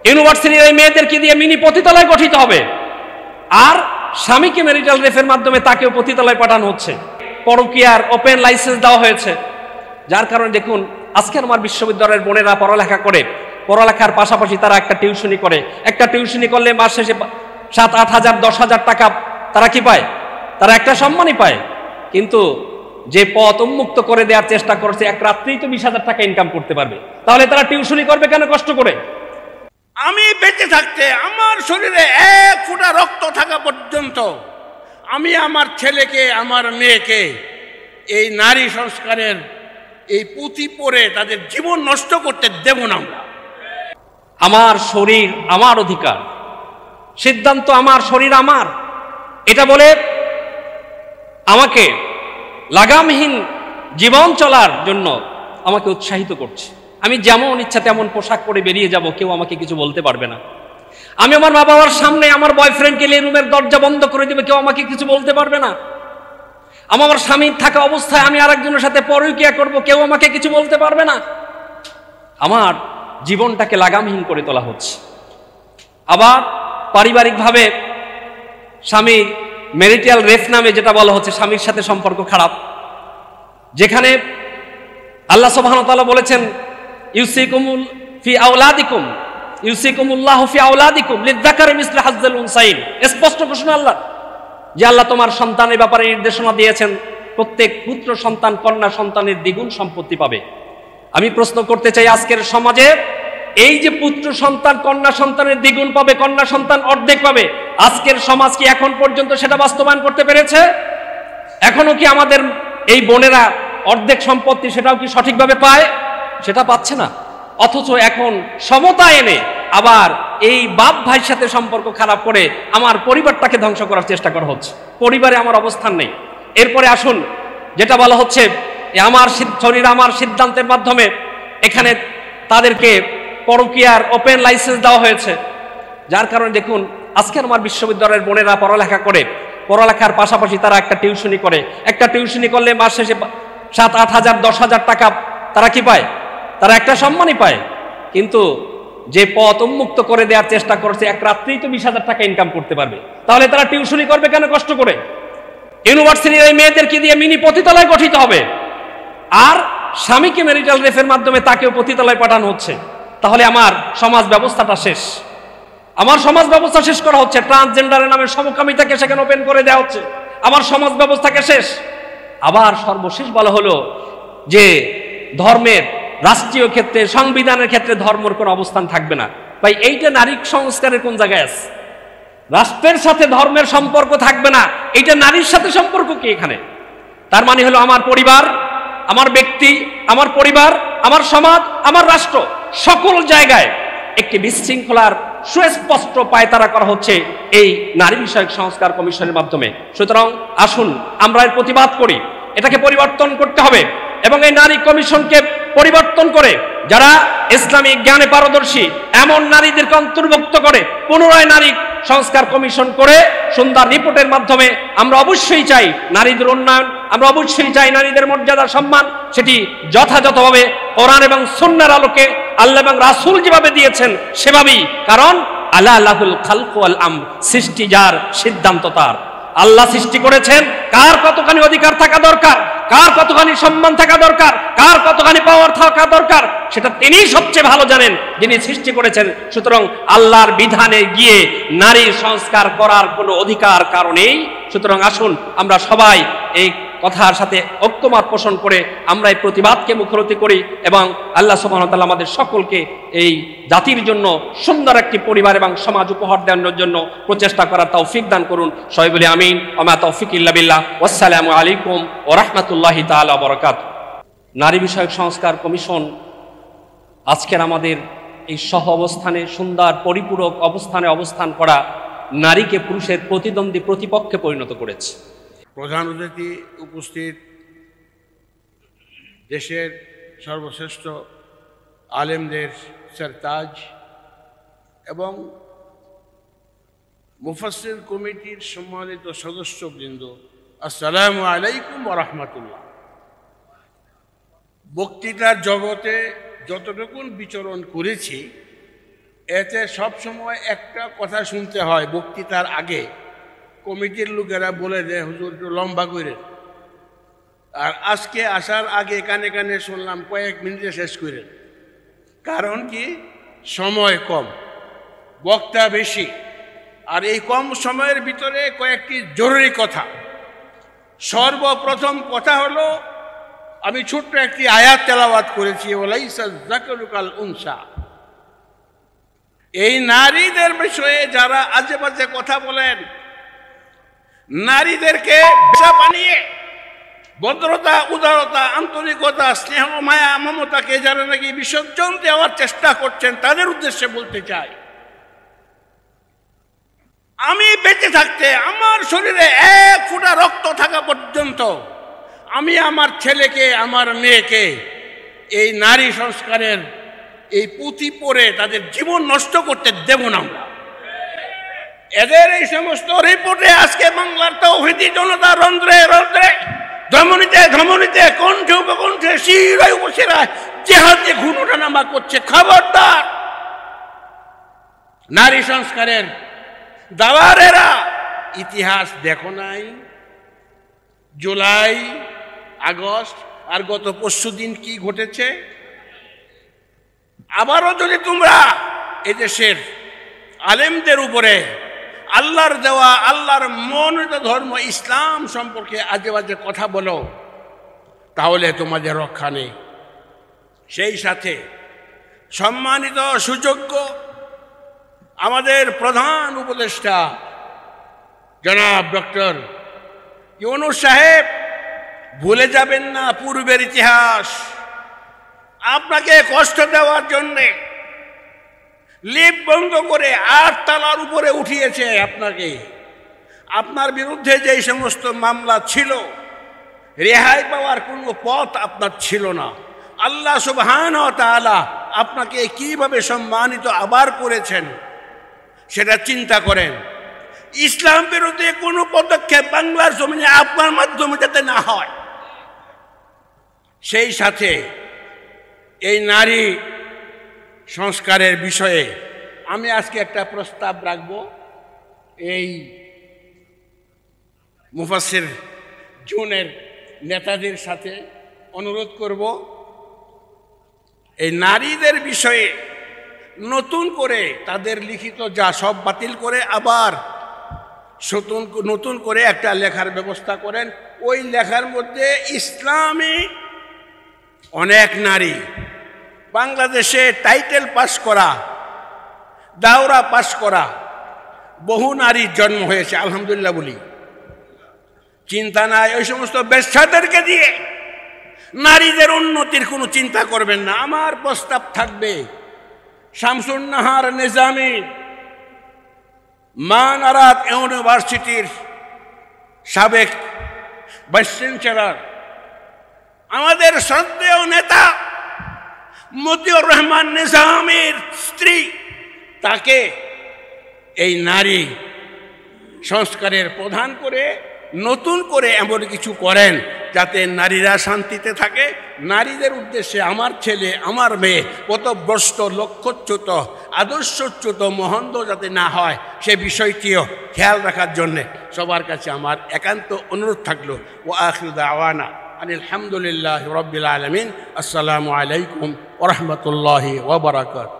ইউনিভার্সিটির এই মেয়েদেরকে দিয়ে মিনি পতিতালয় গঠিত হবে, আর স্বামীকে ম্যারিটাল রেফের মাধ্যমে তাকেও পতিতালয় পাঠানো হচ্ছে। পরকীয়ার ওপেন লাইসেন্স দেওয়া হয়েছে, যার কারণে দেখুন আজকের আমার বিশ্ববিদ্যালয়ের বোনেরা পড়ালেখা করে, পড়ালেখার পাশাপাশি তারা একটা টিউশনি করে। একটা টিউশনি করলে মাস শেষে 7-8 হাজার 10 হাজার টাকা তারা কি পায়? তারা একটা সম্মানই পায়। কিন্তু যে পথ উন্মুক্ত করে দেওয়ার চেষ্টা করছে, এক রাত্রেই তো 20,000 টাকা ইনকাম করতে পারবে, তাহলে তারা টিউশনি করবে কেন কষ্ট করে? আমি বেঁচে থাকতে আমার শরীরে 1 ফোঁটা রক্ত থাকা পর্যন্ত আমি আমার ছেলেকে, আমার মেয়েকে এই নারী সংস্কারের এই পুঁথি পড়ে তাদের জীবন নষ্ট করতে দেব না। আমার শরীর আমার অধিকার, সিদ্ধান্ত আমার, শরীর আমার, এটা বলে আমাকে লাগামহীন জীবন চলার জন্য আমাকে উৎসাহিত করছে। আমি যেমন ইচ্ছা তেমন পোশাক পরে বেরিয়ে যাব, কেউ আমাকে কিছু বলতে পারবে না। আমি আমার মা বাবার সামনে আমার বয়ফ্রেন্ডকে নিয়ে রুমের দরজা বন্ধ করে দেবে, কেউ আমাকে কিছু বলতে পারবে না। আমার স্বামীর থাকা অবস্থায় আমি আরেকজনের সাথে পরকীয়া করব, কেউ আমাকে কিছু বলতে পারবে না। আমার জীবনটাকে লাগামহীন করে তোলা হচ্ছে। আবার পারিবারিকভাবে স্বামী ম্যারিটাল রেফ নামে যেটা বলা হচ্ছে, স্বামীর সাথে সম্পর্ক খারাপ, যেখানে আল্লাহ সুবহানাহু ওয়া তাআলা বলেছেন ইউসিকুমুল ফি আওলাদিকুম ইউসিকুমুল্লাহু ফি আওলাদিকুম লিযযাকারি মিসলু হাজ্জিল উনসাইন। স্পষ্ট ঘোষণা আল্লাহ, যে আল্লাহ তোমার সন্তানের ব্যাপারে নির্দেশনা দিয়েছেন, প্রত্যেক পুত্র সন্তান কন্যা সন্তানের দ্বিগুণ সম্পত্তি পাবে। আমি প্রশ্ন করতে চাই, আজকের সমাজে এই যে পুত্র সন্তান কন্যা সন্তানের দ্বিগুণ পাবে, কন্যা সন্তান অর্ধেক পাবে, আজকের সমাজ কি এখন পর্যন্ত সেটা বাস্তবায়ন করতে পেরেছে? এখনো কি আমাদের এই বোনেরা অর্ধেক সম্পত্তি সেটাও কি সঠিকভাবে পায়? সেটা পাচ্ছে না। অথচ এখন সমতা এনে আবার এই বাপ ভাইয়ের সাথে সম্পর্ক খারাপ করে আমার পরিবারটাকে ধ্বংস করার চেষ্টা করা হচ্ছে। পরিবারে আমার অবস্থান নেই। এরপরে আসুন, যেটা বলা হচ্ছে আমার শরীর আমার সিদ্ধান্তের মাধ্যমে এখানে তাদেরকে পরকীয়ার ওপেন লাইসেন্স দেওয়া হয়েছে, যার কারণে দেখুন আজকের আমার বিশ্ববিদ্যালয়ের বোনেরা পড়ালেখা করে, পড়ালেখার পাশাপাশি তারা একটা টিউশনি করে। একটা টিউশনি করলে মাস শেষে 7-8 হাজার 10 হাজার টাকা তারা কি পায়? তারা একটা সম্মানই পায়। কিন্তু যে পথ উন্মুক্ত করে দেওয়ার চেষ্টা করছে, এক রাত্রেই তো 20,000 টাকা ইনকাম করতে পারবে, তাহলে তারা টিউশনি করবে কেন কষ্ট করে? ইউনিভার্সিটির এই মেয়েদেরকে দিয়ে মিনি পতিতালয় গঠিত হবে, আর স্বামীকে ম্যারিটাল রেফের মাধ্যমে তাকেও পতিতালয় পাঠানো হচ্ছে। তাহলে আমার সমাজ ব্যবস্থাটা শেষ। আমার সমাজ ব্যবস্থা শেষ করা হচ্ছে। ট্রান্সজেন্ডারের নামে সমকামিতাকে সেখানে ওপেন করে দেওয়া হচ্ছে। আমার সমাজ ব্যবস্থাকে শেষ। আবার সর্বশেষ বলা হলো যে ধর্মের, রাষ্ট্রীয় ক্ষেত্রে, সংবিধানের ক্ষেত্রে ধর্মের কোনো অবস্থান থাকবে না। ভাই, এইটা নারী সংস্কারের কোন জায়গায় আছে? রাষ্ট্রের সাথে ধর্মের সম্পর্ক থাকবে না, এইটা নারীর সাথে সম্পর্ক কি এখানে? তার মানে হলো আমার পরিবার, আমার ব্যক্তি, আমার পরিবার, আমার সমাজ, আমার রাষ্ট্র, সকল জায়গায় একটি বিশৃঙ্খলার সুস্পষ্ট পায়তারা করা হচ্ছে এই নারী বিষয়ক সংস্কার কমিশনের মাধ্যমে। সুতরাং আসুন আমরা এর প্রতিবাদ করি। এটাকে পরিবর্তন করতে হবে এবং এই নারী কমিশনকে পরিবর্তন করে যারা ইসলামিক জ্ঞানে পারদর্শী এমন নারীদেরকে অন্তর্ভুক্ত করে পুনরায় নারী সংস্কার কমিশন করে সুন্দর রিপোর্টের মাধ্যমে আমরা অবশ্যই চাই নারীদের উন্নয়ন, আমরা অবশ্যই চাই নারীদের মর্যাদা সম্মান, সেটি যথাযথভাবে কোরআন এবং সুন্নাহর আলোকে আল্লাহ এবং রাসূল যেভাবে দিয়েছেন সেভাবেই। কারণ আলা লাহুল খালকু ওয়াল আমর, সৃষ্টি যার, সিদ্ধান্ত তার। আল্লাহ সৃষ্টি করেছেন, কার কতখানি অধিকার থাকা দরকার, কার কতখানি সম্মান থাকা দরকার, কার কতখানি পাওয়ার থাকা দরকার, সেটা তিনিই সবচেয়ে ভালো জানেন, যিনি সৃষ্টি করেছেন। সুতরাং আল্লাহর বিধানে গিয়ে নারীর সংস্কার করার কোনো অধিকার কারণেই। সুতরাং আসুন আমরা সবাই এই কথার সাথে ঐক্যমত পোষণ করে আমরা এই প্রতিবাদকে মুখরতি করি এবং আল্লাহ সুবহানাহু ওয়া তাআলা আমাদের সকলকে এই জাতির জন্য সুন্দর একটি পরিবার এবং সমাজ উপহার দেওয়ার জন্য প্রচেষ্টা করার তৌফিক দান করুন। সবাই বলি আমিন। ওয়া মা তৌফিক ইল্লা বিল্লাহ। ওয়াসসালামু আলাইকুম ওয়া রাহমাতুল্লাহি তাআলা ওয়া বারাকাতুহু। নারী বিষয়ক সংস্কার কমিশন আজকের আমাদের এই সহ অবস্থানে, সুন্দর পরিপূরক অবস্থানে অবস্থান করা নারীকে পুরুষের প্রতিদ্বন্দ্বী প্রতিপক্ষে পরিণত করেছে। প্রধান অতিথি উপস্থিত দেশের সর্বশ্রেষ্ঠ আলেমদের সরতাজ এবং মুফাসসির কমিটির সম্মানিত সদস্যবৃন্দ, আসসালামু আলাইকুম ওয়া রাহমাতুল্লাহ। বক্তৃতার জগতে যতটুকুন বিচরণ করেছি এতে সবসময় একটা কথা শুনতে হয় বক্তৃতার আগে, কমিটির লোকেরা বলে যে হুজুর একটু লম্বা করে, আর আজকে আসার আগে কানে কানে শুনলাম কয়েক মিনিটে শেষ করে। কারণ কি, সময় কম, বক্তা বেশি, আর এই কম সময়ের ভিতরে কয়েকটি জরুরি কথা। সর্বপ্রথম কথা হলো, আমি ছোট্ট একটি আয়াত তেলাওয়াত করেছি, ওয়ালাইসা যাকারু কাল উনসা। এই নারীদের বিষয়ে যারা আজে বাজে কথা বলেন, নারীদেরকে বেশা বানিয়ে ভদ্রতা, উদারতা, আন্তরিকতা, স্নেহ, মায়া, মমতাকে যারা নাকি বিসর্জন দেওয়ার চেষ্টা করছেন, তাদের উদ্দেশ্যে বলতে চাই, আমি বেঁচে থাকতে আমার শরীরে এক ফোঁটা রক্ত থাকা পর্যন্ত আমি আমার ছেলেকে, আমার মেয়েকে এই নারী সংস্কারের এই পুঁথি পড়ে তাদের জীবন নষ্ট করতে দেব না। আমরা এদের এই সমস্ত রিপোর্টে আজকে বাংলার তৌহিদি জনতা রন্ধ্রে রন্ধ্রে, ধমনীতে ধমনীতে, কণ্ঠে উপকণ্ঠে, শিরায় উপশিরায় জেহাদে ঘুনোটানামা করছে। খবরদার, নারী সংস্কারের দাওয়ারেরা ইতিহাস দেখো নাই? জুলাই, আগস্ট আর গত পরশুদিন কি ঘটেছে? আবারও যদি তোমরা এদেশের আলেমদের উপরে আল্লাহর দেওয়া, আল্লাহর মনোনীত ধর্ম ইসলাম সম্পর্কে আজে বাজে কথা বলো, তাহলে তোমাদের রক্ষা নেই। সেই সাথে সম্মানিত সুযোগ্য আমাদের প্রধান উপদেষ্টা জনাব ডক্টর ইউনূস সাহেব, ভুলে যাবেন না পূর্বের ইতিহাস। আপনাকে কষ্ট দেওয়ার জন্যে লিফট বন্ধ করে 8 তলার উপরে উঠিয়েছে আপনাকে। আপনার বিরুদ্ধে যে সমস্ত মামলা ছিল, রেহাই পাওয়ার কোনো পথ আপনার ছিল না। আল্লাহ সুবহানাহু ওয়া তাআলা আপনাকে কিভাবে সম্মানিত আবার করেছেন সেটা চিন্তা করেন। ইসলাম বিরোধী কোনো পদক্ষেপ বাংলার জমিনে আপনার মাধ্যমে যাতে না হয়। সেই সাথে এই নারী সংস্কারের বিষয়ে আমি আজকে একটা প্রস্তাব রাখব। এই মুফাসসির জোনের নেতাদের সাথে অনুরোধ করব, এই নারীদের বিষয়ে নতুন করে তাদের লিখিত যা সব বাতিল করে আবার নতুন করে একটা লেখার ব্যবস্থা করেন। ওই লেখার মধ্যে ইসলামী অনেক নারী, বাংলাদেশে টাইটেল পাস করা, দাওরা পাস করা বহু নারীর জন্ম হয়েছে, আলহামদুলিল্লাহ বলি। চিন্তা নাই ওই সমস্ত বেশ্যাদেরকে দিয়ে নারীদের উন্নতির কোনো চিন্তা করবেন না। আমার প্রস্তাব থাকবে, শামসুন নাহার নিজামী মানারাত ইউনিভার্সিটির সাবেক ভাইস চ্যান্সেলর, আমাদের শ্রদ্ধেয় নেতা মতিউর রহমান নিজামীর স্ত্রী, তাকে এই নারী সংস্কারের প্রধান করে নতুন করে এমন কিছু করেন যাতে নারীরা শান্তিতে থাকে। নারীদের উদ্দেশ্যে আমার ছেলে, আমার মেয়ে পথভ্রষ্ট, লক্ষ্যচ্যুত, আদর্শচ্যুত, মহন্দ যাতে না হয় সে বিষয়টিও খেয়াল রাখার জন্যে সবার কাছে আমার একান্ত অনুরোধ থাকলো। ও আখিরু দাওয়ানা আলহামদুলিল্লাহি রাব্বিল আলামিন। আসসালামু আলাইকুম ওয়া রাহমাতুল্লাহি ওয়া বারাকাতুহু।